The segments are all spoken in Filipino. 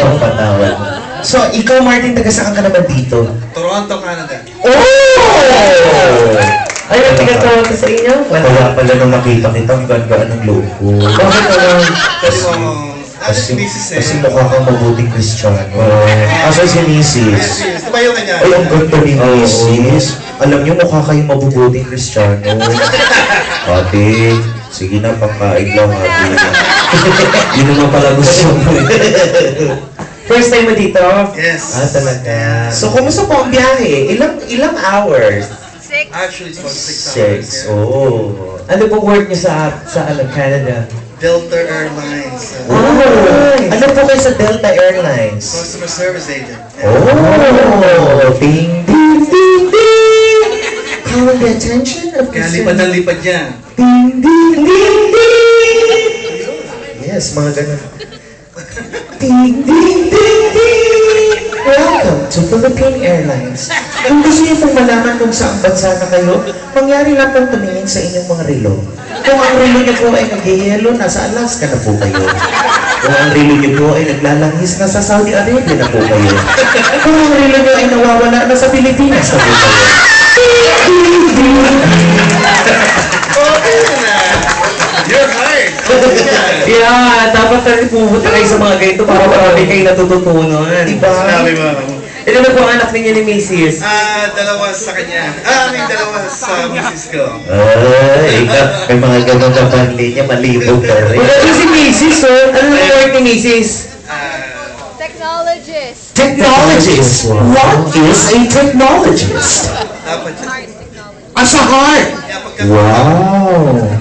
ang patawad. So, ikaw, Martin, taga saan ka naman dito? Toronto, Canada. Oh! Ay, nagtigatawag ko sa inyo? Kaya pala nung nakita kita, ang ganda ng loob ko. Bakit naman? Kasi mo, si Mrs. Kasi mukha kang mabuting Kristiyano. Asa si Mrs.? Ito ba yung kanya? Ay, ang ganda ni Mrs. Alam niyo, mukha kayong mabubuting Kristiyano. Ate, sige na, pagkain lang, ate. Yun naman pala gusto mo. First time mo dito? Yes. Ah, talaga. So, kumusta po ang biyahe? Ilang hours? Actually, it's about 6 hours. 6. Yeah. Oh. Ano pong work niyo sa Canada? Delta Airlines. Ano po kayo sa Delta Airlines? Customer service agent. Oh! Ding, ding, ding, ding! Calling the attention of Kaya lipad na lipad yan. Ding, ding, ding, ding! Yes, mga ganun. Ding, ding, ding, ding! Welcome to Philippine Airlines. Kung gusto niyo pong malaman kung saan bansa na kayo, mangyari lang pong tumingin sa inyong mga relo. Kung ang relo niyo po ay nag-yelo, nasa Alaska na po kayo. Kung ang relo niyo po ay naglalangis, nasa Saudi Arabia na po kayo. Kung ang relo niyo ay nawawala, nasa Pilipinas na po kayo. Okay na. You're hired. Yeah, dapat na pumunta kayo sa mga ganito para marami kayo natututunan. Diba? Sinabi mo. Ilan na po ang anak ninyo ni Mrs.? Dalawa sa kanya. May dalawa sa misis ko. Ay, may mga ganun ka pang linya, malibog ka rin. Wala din si Mrs. Oh. Ano na work ni Mrs.? Technologist. Technologist. What is a technologist? Dapat siya. As a heart. Kaya pagka... Wow.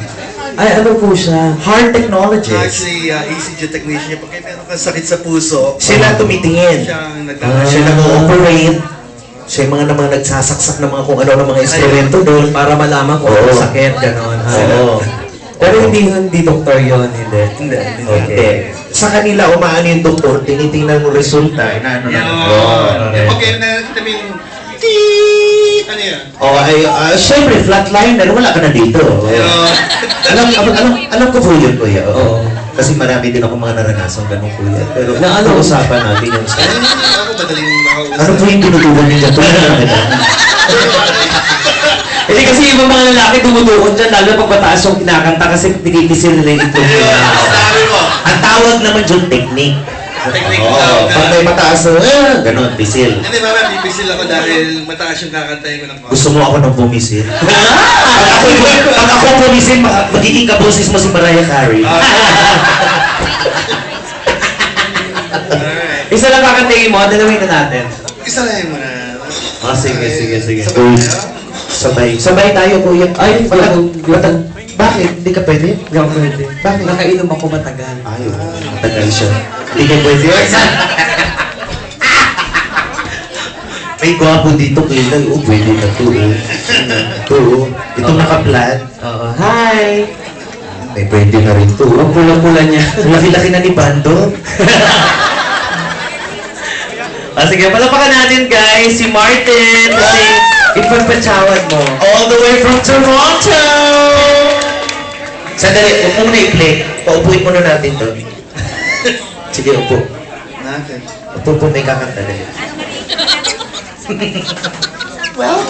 Ay, ano po siya? Heart technologist. Actually, ECG technician niya. Pag meron kang sakit sa puso, Sila tumitingin. siyang Siya nag-ooperate. Siya yung mga nagsasaksak ng mga kung ano ng mga instrumento doon. Para malaman kung Oo. ano sakit, gano'n. Oo. Pero hindi doktor yun, hindi. Okay. Sa kanila, umaano yung doktor, tinitingnan mo resulta. Inaano na. Yun. Pag kayo nakita mo yung... Tiiiit! Ano yan? Oh, ay, syempre, flatliner, wala ka na dito. Yun. Alam ko po yun, kuya. Oo. Kasi marami din ako mga naranasan ganun, kuya. Pero Na ano? usapan natin yung sa... Ako madaling makausap. Ano po yung tinutugan ninyo? Hindi kasi yung mga lalaki tumutukod dyan, lalo pag mataas yung kinakanta kasi pinipisil nila yung itlog nila. Sabi mo. Ang tawag naman yung technique. Technique Oo, daw. pag may mataas na, ganun, pisil. Hindi, mamaya pipisil ako dahil mataas yung kakantayin ko ng mga. Gusto mo ako ng bumisil? Pag ako bumisil, magiging kaboses mo si Mariah Carey. Alright. Isa lang kakantayin mo, dalawin na natin. Isa lang yun muna. Sige. Sabay tayo? Sabay tayo, kuya. Ay, Bakit? Hindi ka pwede? Hindi ako pwede. Bakit? Nakainom ako matagal. Ay, matagal siya. Hindi ka pwede. May gwapo dito, kuya. Oh, pwede na to. Ito, ito naka-plan. Oo. Hi! May pwede na rin to. Ang pula-pula niya. Laki-laki na ni Bando. Sige, palapakan natin guys, si Martin. Kasi ipagpatsawad mo. All the way from Toronto! Sandali, huwag muna i-play. Paupuin muna natin to. Sige, upo. Natin. Upo po, may kakanta dali. Well.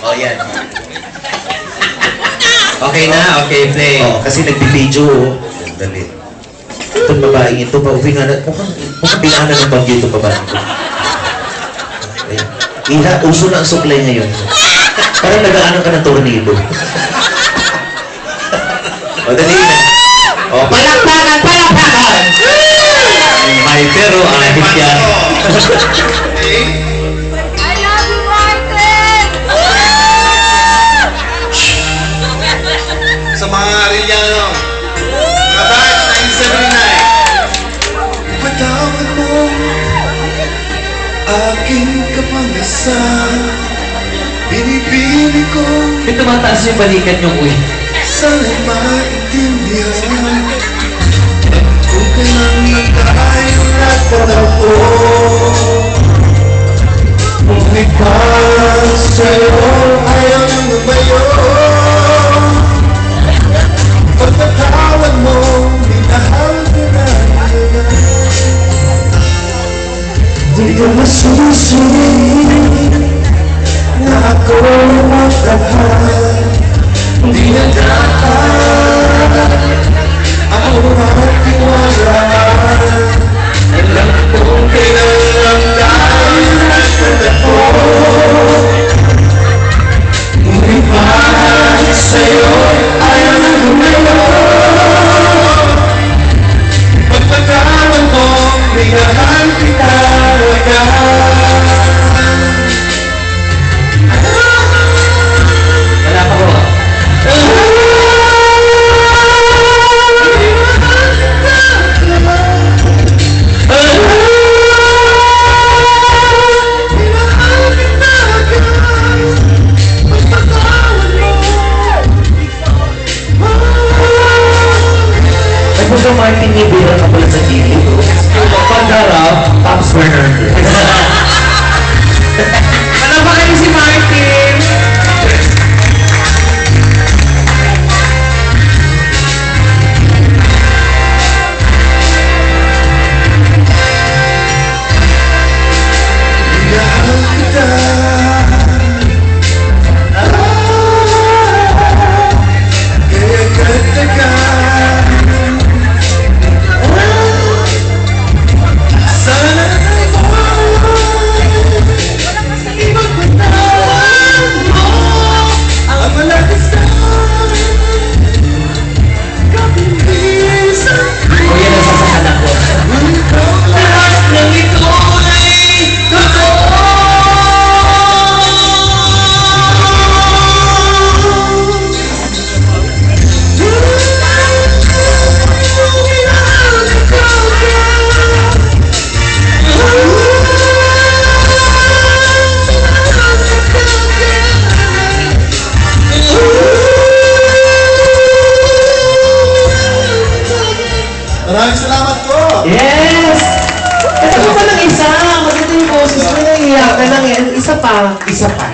Oh, yan. Okay na? Okay, play. Oh, kasi nagbi-video. Oh. Dali. Itong babaeng ito, pauwi nga na. Mukhang binana ng bagyo itong babaeng ito. Ayan. Iha, uso na ang suklay ngayon. Parang nag-aanong ka ng tornado. O, dali na. O, palakpakan! Palakpakan! May pero, ahit yan. Okay? I love you, Martin! Sa mga Arellano. Mga batch 1979. Patawad mo aking kapangasan. Binibili ko May tumataas yung balikan niyo, uy. sana'y maintindihan. Kung kailan na tayo nagtatagpo, kung ikaw sa'yo ay ang lumayo, pagkatawad mo, minahal ka na nila. ko masusunod na ako magtahal. Di na dapat ako magtiwala. Alam kong kailangan tayo nagtatako. Ngunit mahal sa'yo ayaw na lumayo. Pagpagkaman mo, minahal kita agad. Wala pa ko. Nagpunta Martin Rivera ka pala sa TV. Pagharap, Pops Fernandez. Ano ba kayo si Martin? Minahal kita. Kaya katagal. Sana ay ipagpatawan mo ang malakas kapilisang O yan ang sasakan ako. lahat ng ito ay totoo. Maraming salamat po. Yes! Ito pa lang isa. Maganda yung boses mo. Naiiyak ka lang yan. Isa pa. Isa pa.